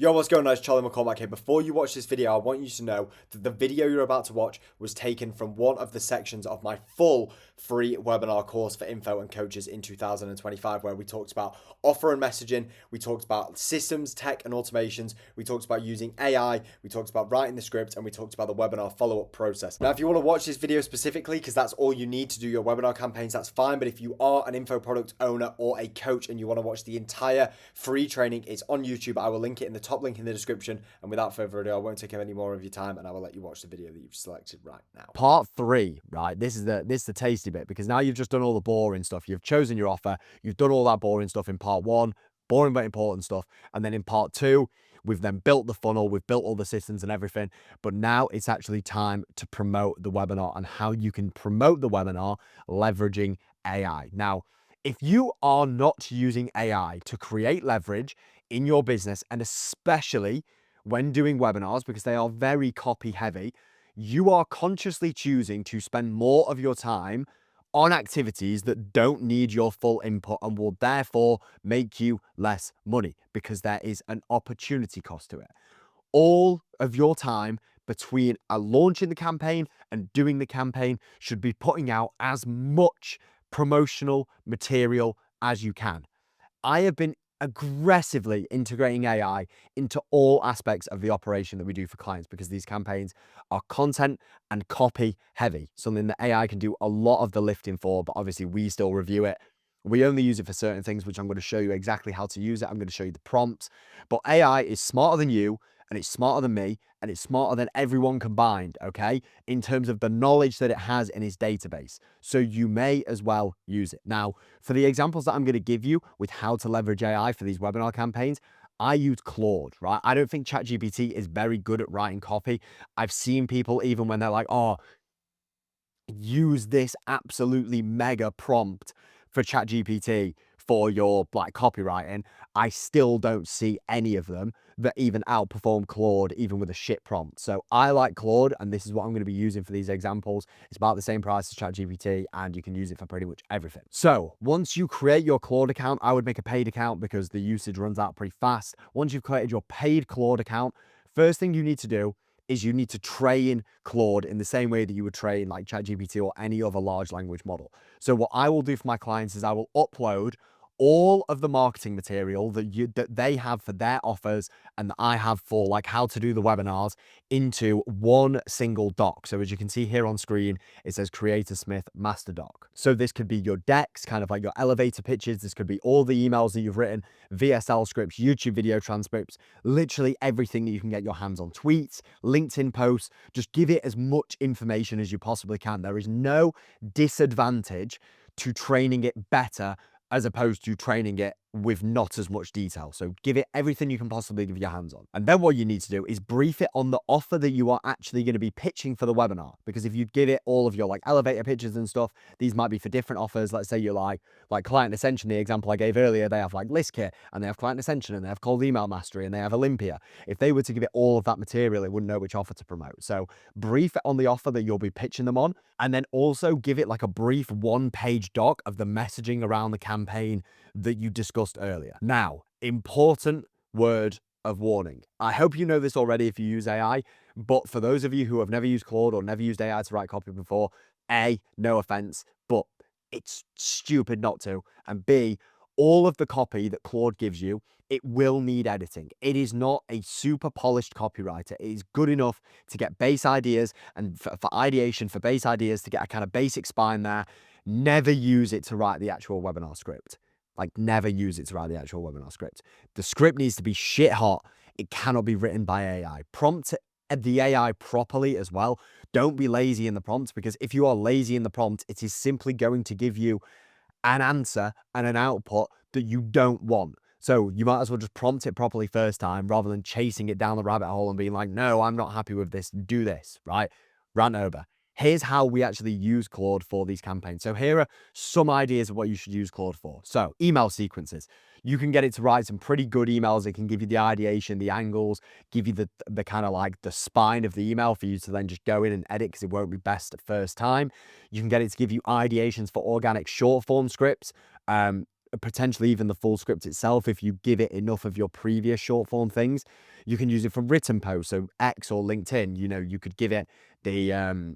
Yo, what's going on? It's Charlie McCormack here. Before you watch this video, I want you to know that the video you're about to watch was taken from one of the sections of my full free webinar course for info and coaches in 2025, where we talked about offer and messaging, we talked about systems, tech, and automations, we talked about using AI, we talked about writing the script, and we talked about the webinar follow-up process. Now, if you want to watch this video specifically, because that's all you need to do your webinar campaigns, that's fine. But if you are an info product owner or a coach and you want to watch the entire free training, it's on YouTube. I will link it in the top link in the description. And without further ado, I won't take up any more of your time, and I will let you watch the video that you've selected right now. Part 3, right? This is the tasty bit, because now you've just done all the boring stuff. You've chosen your offer. You've done all that boring stuff in part 1, boring but important stuff. And then in part 2, we've then built the funnel. We've built all the systems and everything. But now it's actually time to promote the webinar and how you can promote the webinar leveraging AI. Now, if you are not using AI to create leverage in your business, and especially when doing webinars, because they are very copy heavy, you are consciously choosing to spend more of your time on activities that don't need your full input and will therefore make you less money, because there is an opportunity cost to it. All of your time between launching the campaign and doing the campaign should be putting out as much promotional material as you can. I have been aggressively integrating AI into all aspects of the operation that we do for clients, because these campaigns are content and copy heavy, something that AI can do a lot of the lifting for, but obviously we still review it. We only use it for certain things, which I'm going to show you exactly how to use it. I'm going to show you the prompts, but AI is smarter than you, and it's smarter than me, and it's smarter than everyone combined, okay, in terms of the knowledge that it has in its database. So you may as well use it. Now, for the examples that I'm going to give you with how to leverage AI for these webinar campaigns, I use Claude, right? I don't think ChatGPT is very good at writing copy. I've seen people, even when they're like, oh, use this absolutely mega prompt for ChatGPT for your like copywriting, I still don't see any of them that even outperform Claude, even with a shit prompt. So I like Claude, and this is what I'm going to be using for these examples. It's about the same price as ChatGPT, and you can use it for pretty much everything. So once you create your Claude account, I would make a paid account because the usage runs out pretty fast. Once you've created your paid Claude account, first thing you need to do is you need to train Claude in the same way that you would train like ChatGPT or any other large language model. So what I will do for my clients is I will upload all of the marketing material that they have for their offers and that I have for like how to do the webinars into one single doc. So as you can see here on screen, it says Creator Smith Master Doc. So this could be your decks, kind of like your elevator pitches. This could be all the emails that you've written, VSL scripts, YouTube video transcripts, literally everything that you can get your hands on, tweets, LinkedIn posts. Just give it as much information as you possibly can. There is no disadvantage to training it better as opposed to training it with not as much detail. So give it everything you can possibly give your hands on. And then what you need to do is brief it on the offer that you are actually going to be pitching for the webinar. Because if you give it all of your like elevator pitches and stuff, these might be for different offers. Let's say you like Client Ascension, the example I gave earlier, they have like List Kit, and they have Client Ascension, and they have Cold Email Mastery, and they have Olympia. If they were to give it all of that material, it wouldn't know which offer to promote. So brief it on the offer that you'll be pitching them on, and then also give it like a brief one-page doc of the messaging around the campaign that you discussed earlier. Now, important word of warning. I hope you know this already if you use AI, but for those of you who have never used Claude or never used AI to write copy before, A, no offense, but it's stupid not to, and B, all of the copy that Claude gives you, it will need editing. It is not a super polished copywriter. It is good enough to get base ideas and for ideation, for base ideas, to get a kind of basic spine there. Never use it to write the actual webinar script. Like, never use it to write the actual webinar script. The script needs to be shit hot. It cannot be written by AI. Prompt the AI properly as well. Don't be lazy in the prompt, because if you are lazy in the prompt, it is simply going to give you an answer and an output that you don't want. So you might as well just prompt it properly first time rather than chasing it down the rabbit hole and being like, no, I'm not happy with this. Do this, right? Rant over. Here's how we actually use Claude for these campaigns. So here are some ideas of what you should use Claude for. So email sequences. You can get it to write some pretty good emails. It can give you the ideation, the angles, give you the kind of like the spine of the email for you to then just go in and edit, because it won't be best at first time. You can get it to give you ideations for organic short form scripts. potentially even the full script itself, if you give it enough of your previous short form things. You can use it for written posts, so X or LinkedIn. You could give it the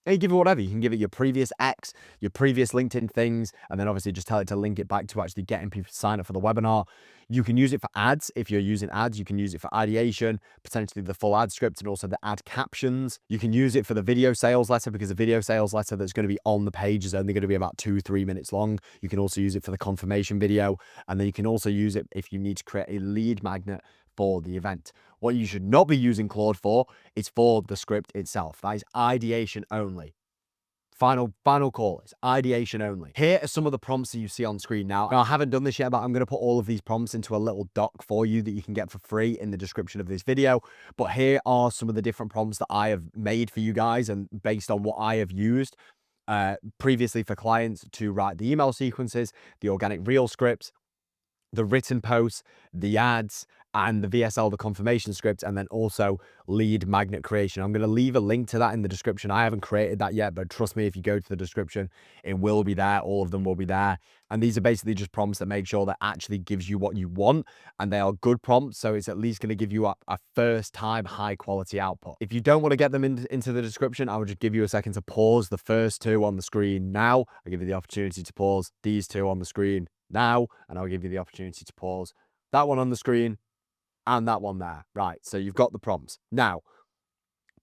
you give it whatever. You can give it your previous X, your previous LinkedIn things, and then obviously just tell it to link it back to actually getting people to sign up for the webinar. You can use it for ads. If you're using ads, you can use it for ideation, potentially the full ad script and also the ad captions. You can use it for the video sales letter, because the video sales letter that's going to be on the page is only going to be about 2-3 minutes long. You can also use it for the confirmation video. And then you can also use it if you need to create a lead magnet for the event. What you should not be using Claude for is for the script itself. That is ideation only. Final call. It's ideation only. Here are some of the prompts that you see on screen now. I haven't done this yet, but I'm going to put all of these prompts into a little doc for you that you can get for free in the description of this video. But here are some of the different prompts that I have made for you guys, and based on what I have used previously for clients to write the email sequences, the organic reel scripts, the written posts, the ads, and the VSL, the confirmation script, and then also lead magnet creation. I'm going to leave a link to that in the description. I haven't created that yet, but trust me, if you go to the description, it will be there. All of them will be there. And these are basically just prompts that make sure that actually gives you what you want, and they are good prompts. So it's at least going to give you a first time high quality output. If you don't want to get them into the description, I will just give you a second to pause the first two on the screen now. I'll give you the opportunity to pause these two on the screen now, and I'll give you the opportunity to pause that one on the screen and that one there. Right, so you've got the prompts. Now,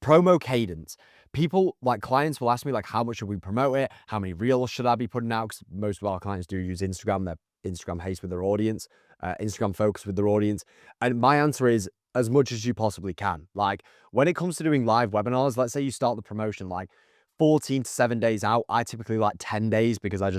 promo cadence. People, like clients, will ask me, like, how much should we promote it? How many reels should I be putting out? Because most of our clients do use Instagram. They're Instagram haste with their audience, Instagram focus with their audience. And my answer is as much as you possibly can. Like, when it comes to doing live webinars, let's say you start the promotion like 14 to 7 days out. I typically like 10 days because I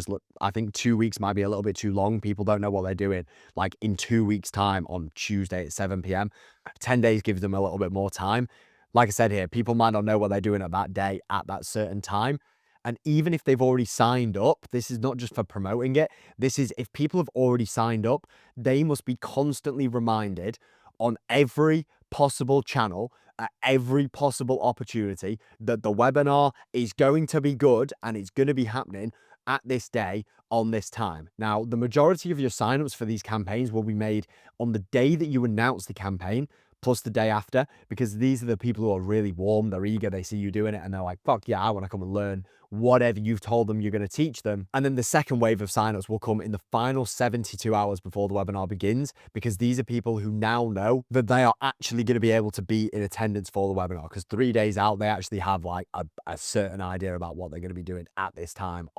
think 2 weeks might be a little bit too long. People don't know what they're doing. Like in 2 weeks time on Tuesday at 7 p.m. 10 days gives them a little bit more time. Like I said here, people might not know what they're doing at that day at that certain time. And even if they've already signed up, this is not just for promoting it. This is if people have already signed up, they must be constantly reminded on every possible channel, at every possible opportunity, that the webinar is going to be good and it's going to be happening at this day on this time. Now, the majority of your signups for these campaigns will be made on the day that you announce the campaign, plus the day after, because these are the people who are really warm, they're eager, they see you doing it, and they're like, fuck yeah, I want to come and learn whatever you've told them you're going to teach them. And then the second wave of signups will come in the final 72 hours before the webinar begins, because these are people who now know that they are actually going to be able to be in attendance for the webinar, because 3 days out, they actually have like a certain idea about what they're going to be doing at this time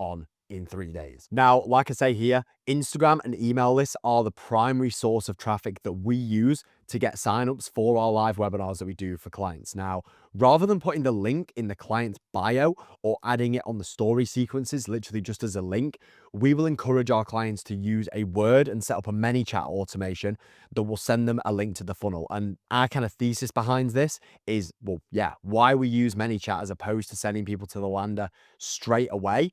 in 3 days. Now, like I say here, Instagram and email lists are the primary source of traffic that we use to get signups for our live webinars that we do for clients. Now, rather than putting the link in the client's bio or adding it on the story sequences, literally just as a link, we will encourage our clients to use a word and set up a ManyChat automation that will send them a link to the funnel. And our kind of thesis behind this is, well, yeah, why we use ManyChat as opposed to sending people to the lander straight away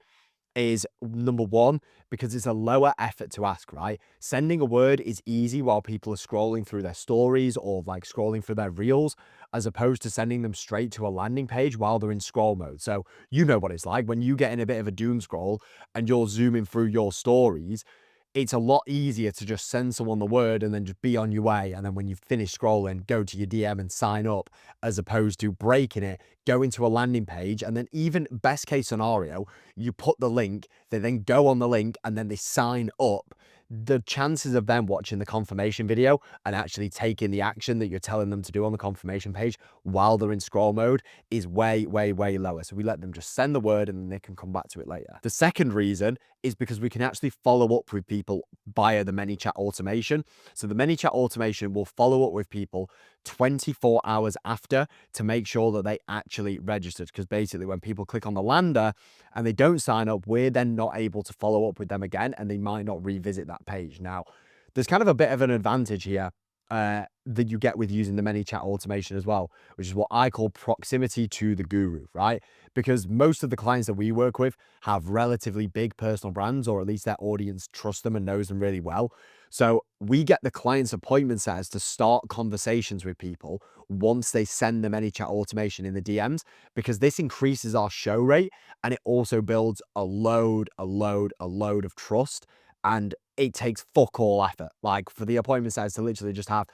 is, number one, because it's a lower effort to ask, right? Sending a word is easy while people are scrolling through their stories or like scrolling through their reels, as opposed to sending them straight to a landing page while they're in scroll mode. So you know what it's like when you get in a bit of a doom scroll and you're zooming through your stories. It's a lot easier to just send someone the word and then just be on your way. And then when you've finished scrolling, go to your DM and sign up, as opposed to breaking it, go into a landing page. And then even best case scenario, you put the link, they then go on the link and then they sign up. The chances of them watching the confirmation video and actually taking the action that you're telling them to do on the confirmation page while they're in scroll mode is way, way, way lower. So we let them just send the word and then they can come back to it later. The second reason is because we can actually follow up with people via the ManyChat automation. So the ManyChat automation will follow up with people 24 hours after to make sure that they actually registered. Because basically when people click on the lander and they don't sign up, we're then not able to follow up with them again and they might not revisit that page. Now, there's kind of a bit of an advantage here that you get with using the ManyChat automation as well, which is what I call proximity to the guru, right? Because most of the clients that we work with have relatively big personal brands, or at least their audience trusts them and knows them really well. So we get the client's appointment setters to start conversations with people once they send the ManyChat automation in the DMs, because this increases our show rate and it also builds a load of trust. And it takes fuck all effort. Like for the appointment setters to literally just have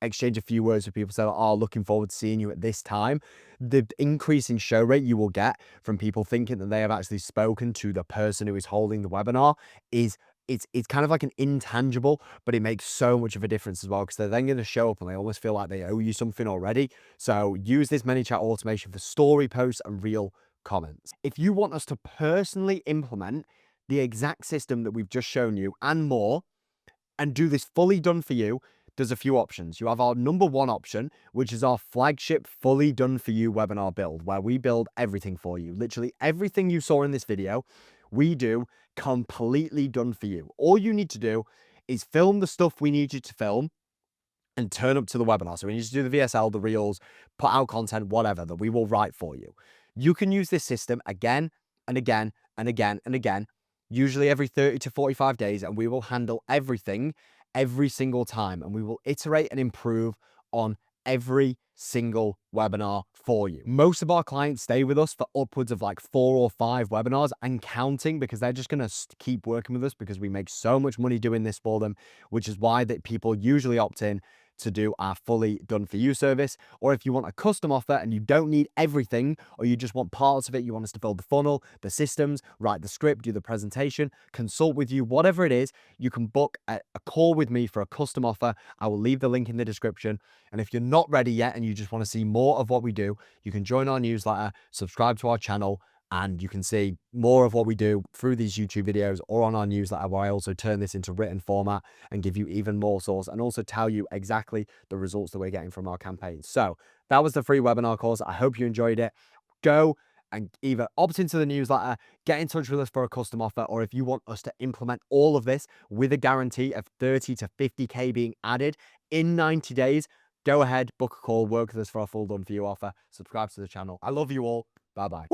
exchange a few words with people, say, oh, looking forward to seeing you at this time. The increase in show rate you will get from people thinking that they have actually spoken to the person who is holding the webinar is it's kind of like an intangible, but it makes so much of a difference as well, because they're then going to show up and they almost feel like they owe you something already. So use this ManyChat automation for story posts and real comments. If you want us to personally implement the exact system that we've just shown you and more, and do this fully done for you, there's a few options. You have our number one option, which is our flagship fully done for you webinar build, where we build everything for you. Literally everything you saw in this video, we do completely done for you. All you need to do is film the stuff we need you to film and turn up to the webinar. So we need to do the VSL, the reels, put out content, whatever, that we will write for you. You can use this system again and again and again and again, usually every 30 to 45 days, and we will handle everything every single time, and we will iterate and improve on every single webinar for you. Most of our clients stay with us for upwards of like 4 or 5 webinars and counting, because they're just going to keep working with us because we make so much money doing this for them, which is why that people usually opt in to do our fully done for you service. Or if you want a custom offer and you don't need everything, or you just want parts of it, you want us to build the funnel, the systems, write the script, do the presentation, consult with you, whatever it is, you can book a call with me for a custom offer. I will leave the link in the description. And if you're not ready yet and you just want to see more of what we do, you can join our newsletter, subscribe to our channel, and you can see more of what we do through these YouTube videos or on our newsletter, where I also turn this into written format and give you even more source, and also tell you exactly the results that we're getting from our campaigns. So that was the free webinar course. I hope you enjoyed it. Go and either opt into the newsletter, get in touch with us for a custom offer, or if you want us to implement all of this with a guarantee of 30 to 50K being added in 90 days, go ahead, book a call, work with us for our full done for you offer, subscribe to the channel. I love you all. Bye-bye.